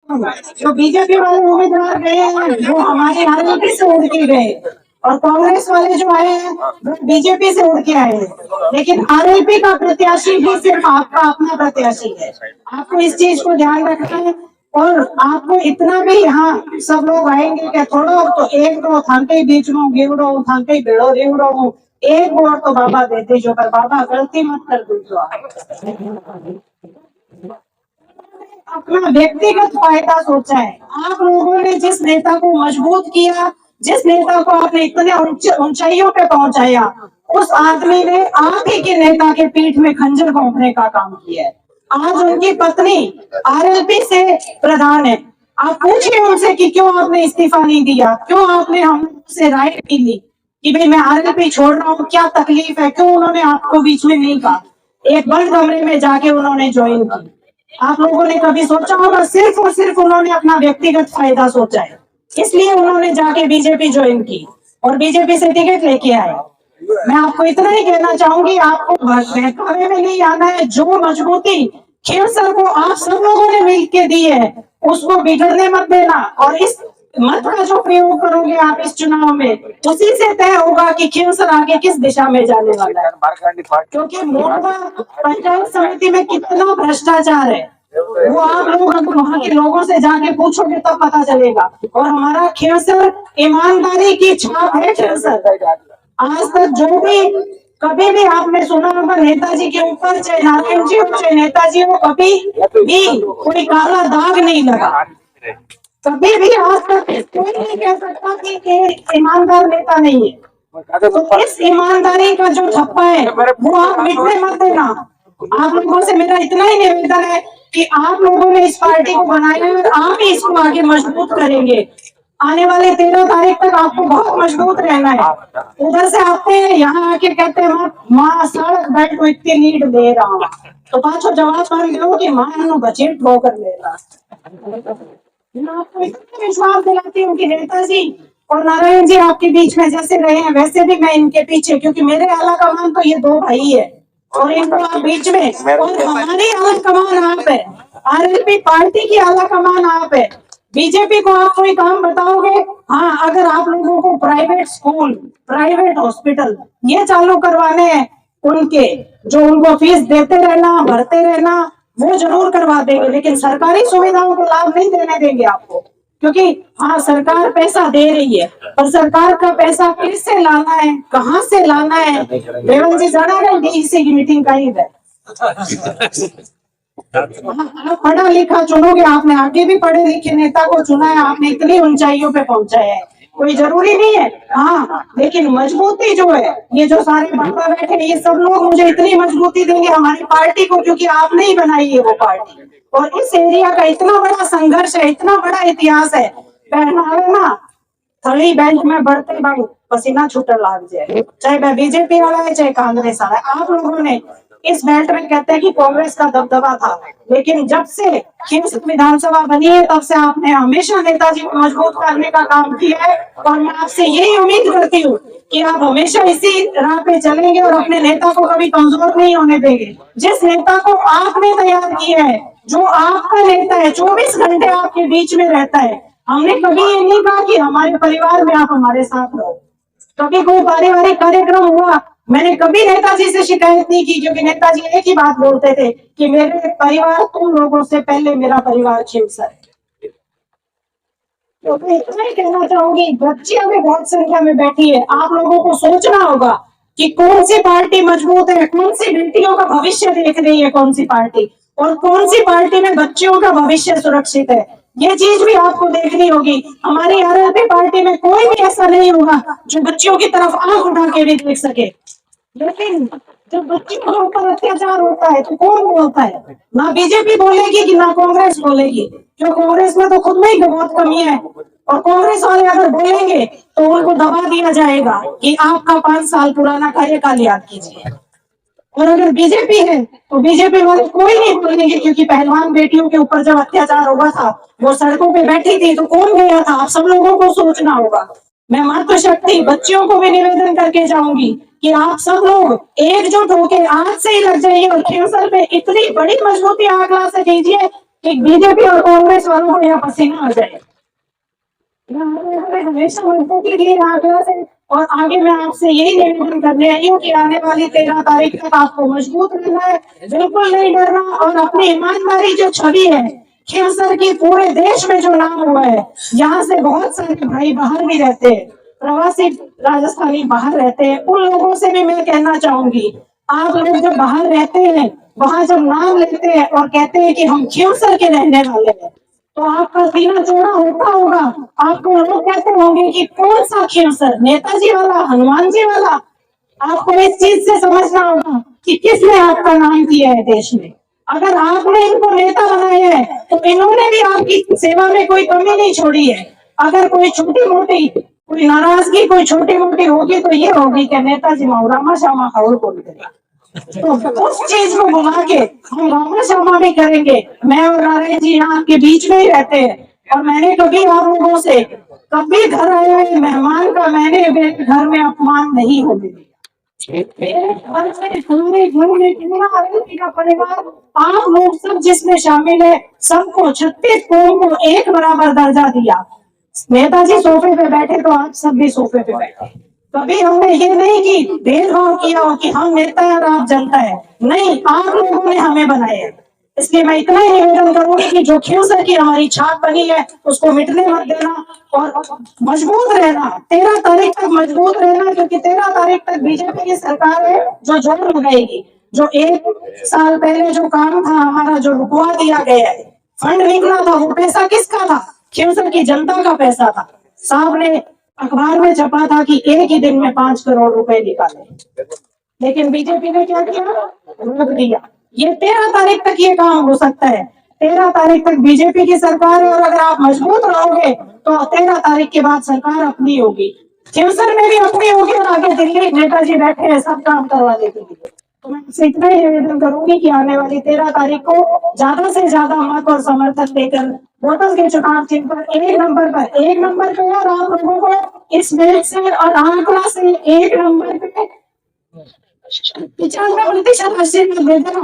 जो बीजेपी वाले उम्मीदवार गए हैं वो हमारे आरएलपी से उड़ के गए, और कांग्रेस वाले जो आए हैं वो बीजेपी से उड़ के आए हैं। लेकिन आरएलपी का प्रत्याशी भी सिर्फ आपका अपना प्रत्याशी है, आपको इस चीज को ध्यान रखना है। और आपको इतना भी, यहाँ सब लोग आएंगे क्या थोड़ा, तो एक दो थांके बीच में गेवड़ो थांके बेड़ो रेवड़ो, एक वोट तो बाबा देते जो, पर बाबा गलती मत कर दो। अपना व्यक्तिगत फायदा सोचा है। आप लोगों ने जिस नेता को मजबूत किया, जिस नेता को आपने इतने ऊंचाइयों पे पहुंचाया, उस आदमी ने आप ही के नेता के पीठ में खंजर घोंपने का काम किया है। आज उनकी पत्नी आरएलपी से प्रधान है। आप पूछिए उनसे कि क्यों आपने इस्तीफा नहीं दिया, क्यों आपने हमसे राय नहीं ली कि भाई मैं आरएलपी छोड़ रहा हूँ, क्या तकलीफ है, क्यों उन्होंने आपको बीच में नहीं कहा। एक बंद कमरे में जाके उन्होंने ज्वाइन की। आप लोगों ने कभी सोचा होगा, सिर्फ और सिर्फ उन्होंने अपना व्यक्तिगत फायदा सोचा है, इसलिए उन्होंने जाके बीजेपी ज्वाइन की और बीजेपी से टिकट लेके आए। मैं आपको इतना ही कहना चाहूंगी, आपको बहकावे में नहीं आना है। जो मजबूती खेलसर को आप सब लोगों ने मिलकर दी है, उसको बिगड़ने मत देना। और इस मत का जो प्रयोग करोगे आप इस चुनाव में, उसी से तय होगा कि खेलसर आगे किस दिशा में जाने वाला है। क्योंकि मोरबा पंचायत समिति में कितना भ्रष्टाचार है, वो आप लोग अगर वहाँ के लोगों से जाके पूछोगे तब पता चलेगा। और हमारा खेलसर ईमानदारी की छाप है। खेलसर आज तक जो भी कभी भी आपने सुना होगा नेताजी के ऊपर, चाहे नारायण जी हो चाहे नेताजी हो, कभी भी कोई काला दाग नहीं लगा। कभी भी आज तक कोई नहीं कह सकता कि ईमानदार नेता नहीं है। तो इस ईमानदारी का जो ठप्पा है वो आप मिटने मत देना। आप लोगों से मेरा इतना ही निवेदन है कि आप लोगों ने इस पार्टी को बनाया है और आप ही इसको आगे मजबूत करेंगे। आने वाले 13 तारीख तक आपको बहुत मजबूत रहना है। उधर से आते हैं यहाँ आके कहते हैं माँ सड़क बैठ को इतनी लीड दे रहा हूँ, तो पाछो जवाब मान दो कि माँ बचे ठोकर ले रहा। मैं आपको इतना विश्वास दिलाती हूँ कि नेताजी और नारायण जी आपके बीच में जैसे रहे हैं वैसे भी मैं इनके पीछे, क्योंकि मेरे आला कमान तो ये दो भाई है और इनको आप बीच में, और हमारी आला कमान आप है, आरएलपी पार्टी की आला कमान आप है। बीजेपी को आप कोई काम बताओगे, हाँ अगर आप लोगों को प्राइवेट स्कूल, प्राइवेट हॉस्पिटल ये चालू करवाने हैं, उनके जो उनको फीस देते रहना, भरते रहना, वो जरूर करवा देंगे, लेकिन सरकारी सुविधाओं को लाभ नहीं देने देंगे आपको। क्योंकि हाँ सरकार पैसा दे रही है, पर सरकार का पैसा किससे लाना है, कहाँ से लाना है, रेवंत जी जाना है डीसी की मीटिंग का ही है। आप पढ़ा लिखा चुनोगे, आपने आगे भी पढ़े लिखे नेता को चुना है, आपने इतनी ऊंचाइयों पे पहुंचाया है, कोई जरूरी नहीं है। हाँ लेकिन मजबूती जो है, ये जो सारे बाबा बैठे ये सब लोग मुझे इतनी मजबूती देंगे हमारी पार्टी को, क्योंकि आपने ही बनाई है वो पार्टी। और इस एरिया का इतना बड़ा संघर्ष है, इतना बड़ा इतिहास है, पहनावे ना थड़ी बेंच में बढ़ते भाई पसीना छूटने लग जाए, चाहे वह बीजेपी वाला है चाहे कांग्रेस वाला है। आप लोगों ने इस बेल्ट में कहते हैं कि कांग्रेस का दबदबा था, लेकिन जब से खींवसर विधानसभा बनी है तब से आपने हमेशा नेताजी को मजबूत करने का काम किया है। और मैं आपसे यही उम्मीद करती हूँ कि आप हमेशा इसी राह पे चलेंगे और अपने नेता को कभी कमजोर नहीं होने देंगे। जिस नेता को आपने तैयार किया है, जो आपका नेता है, 24 घंटे आपके बीच में रहता है, हमने कभी ये नहीं कहा कि हमारे परिवार में आप हमारे साथ रहो। कभी कोई पारिवारिक कार्यक्रम हुआ, मैंने कभी नेताजी से शिकायत नहीं की, क्योंकि नेताजी एक ही बात बोलते थे कि मेरे परिवार तुम लोगों से पहले मेरा परिवार खींवसर है। तो मैं इतना ही कहना चाहूंगी, बच्चियां भी बहुत संख्या में बैठी है, आप लोगों को सोचना होगा कि कौन सी पार्टी मजबूत है, कौन सी बेटियों का भविष्य देख रही है कौन सी पार्टी, और कौन सी पार्टी में बच्चियों का भविष्य सुरक्षित है। ये चीज भी आपको देखनी होगी। हमारी आरएलपी पार्टी में कोई भी ऐसा नहीं होगा जो बच्चियों की तरफ आंख उठा के भी देख सके, लेकिन जब बच्चियों के ऊपर अत्याचार होता है तो कौन बोलता है? ना बीजेपी बोलेगी कि ना कांग्रेस बोलेगी, क्यों कांग्रेस में तो खुद में ही बहुत कमी है। और कांग्रेस वाले अगर बोलेंगे तो उनको दबा दिया जाएगा कि आपका 5 साल पुराना कार्यकाल याद कीजिए। और अगर बीजेपी है तो बीजेपी वाले कोई नहीं बोलेंगे, क्योंकि पहलवान बेटियों के ऊपर जब अत्याचार हुआ था वो सड़कों पे बैठी थी तो कौन गया था, आप सब लोगों को सोचना होगा। मैं मातृशक्ति बच्चियों को भी निवेदन करके जाऊंगी कि आप सब लोग एकजुट होकर आज से ही लग जाइए और खींवसर पे इतनी बड़ी मजबूती आगला से दीजिए कि बीजेपी और कांग्रेस वालों को यहाँ पसीना आ जाए। हमेशा मजबूती के लिए आगे से, और आगे मैं आपसे यही निवेदन करने आई हूँ कि आने वाली 13 तारीख तक आपको मजबूत रहना है, बिल्कुल नहीं डरना, और अपनी ईमानदारी जो छवि है खेमसर की पूरे देश में जो नाम हुआ है, यहाँ से बहुत सारे भाई बाहर भी रहते हैं, प्रवासी राजस्थानी बाहर रहते हैं, उन लोगों से भी मैं कहना चाहूंगी, आप लोग जब बाहर रहते हैं वहां जब नाम लेते हैं और कहते हैं कि हम खेमसर के रहने वाले हैं, तो आपका सीना चौड़ा होता होगा। आपको लोग कहते होंगे कि कौन सा खेमसर, नेताजी वाला, हनुमान जी वाला। आपको इस चीज से समझना होगा कि किसने आपका नाम किया है देश में। अगर आपने इनको नेता बनाया है तो इन्होंने भी आपकी सेवा में कोई कमी नहीं छोड़ी है। अगर कोई छोटी मोटी कोई नाराजगी कोई छोटी मोटी होगी तो ये होगी कि नेताजी रामा श्यामा और बोल देगा, तो उस चीज को बुला के हम रामा श्यामा भी करेंगे। मैं और नारायण जी यहाँ आपके बीच में ही रहते हैं, और मैंने कभी आप लोगों से कभी घर आए हुए मेहमान का मैंने घर में अपमान नहीं होने दिया। हमारे घर में पूरा आरती का परिवार, आप लोग सब जिसमें शामिल है, सबको 36 कौम को एक बराबर दर्जा दिया। नेताजी सोफे पे बैठे तो आप सब भी सोफे पे बैठे। कभी हमने ये नहीं कि भेदभाव किया हो कि हम नेता है और आप जनता है, नहीं, आप लोगों ने हमें बनाया। इसलिए मैं इतना ही निवेदन करूंगी कि जो खेमसर की हमारी छाप बनी है उसको मिटने मत देना, और मजबूत रहना, 13 तारीख तक मजबूत रहना, क्योंकि 13 तारीख तक बीजेपी की सरकार है जो जोर लगाएगी। जो 1 साल पहले जो काम था हमारा, जो रुकवा दिया गया है, फंड निकला था, वो पैसा किसका था? खेमसर की जनता का पैसा था। साहब ने अखबार में छपा था कि एक ही दिन में 5 करोड़ रुपए निकाले, लेकिन बीजेपी ने क्या किया? रोक दिया। ये 13 तारीख तक ये काम हो सकता है। 13 तारीख तक बीजेपी की सरकार है, और अगर आप मजबूत रहोगे तो 13 तारीख के बाद सरकार अपनी होगी, खेमसर में भी अपनी होगी, और आगे दिल्ली नेताजी बैठे हैं सब काम करवाने के लिए। तो मैं आपसे इतना ही निवेदन करूंगी कि आने वाली 13 तारीख को ज्यादा से ज्यादा मत और समर्थन देकर वोटर्स के चुनाव चिन्ह पर एक नंबर पे, और आप लोगों को इस मेल से और आंकड़ा से 1 नंबर पे 95% आशीर्वाद दे देना।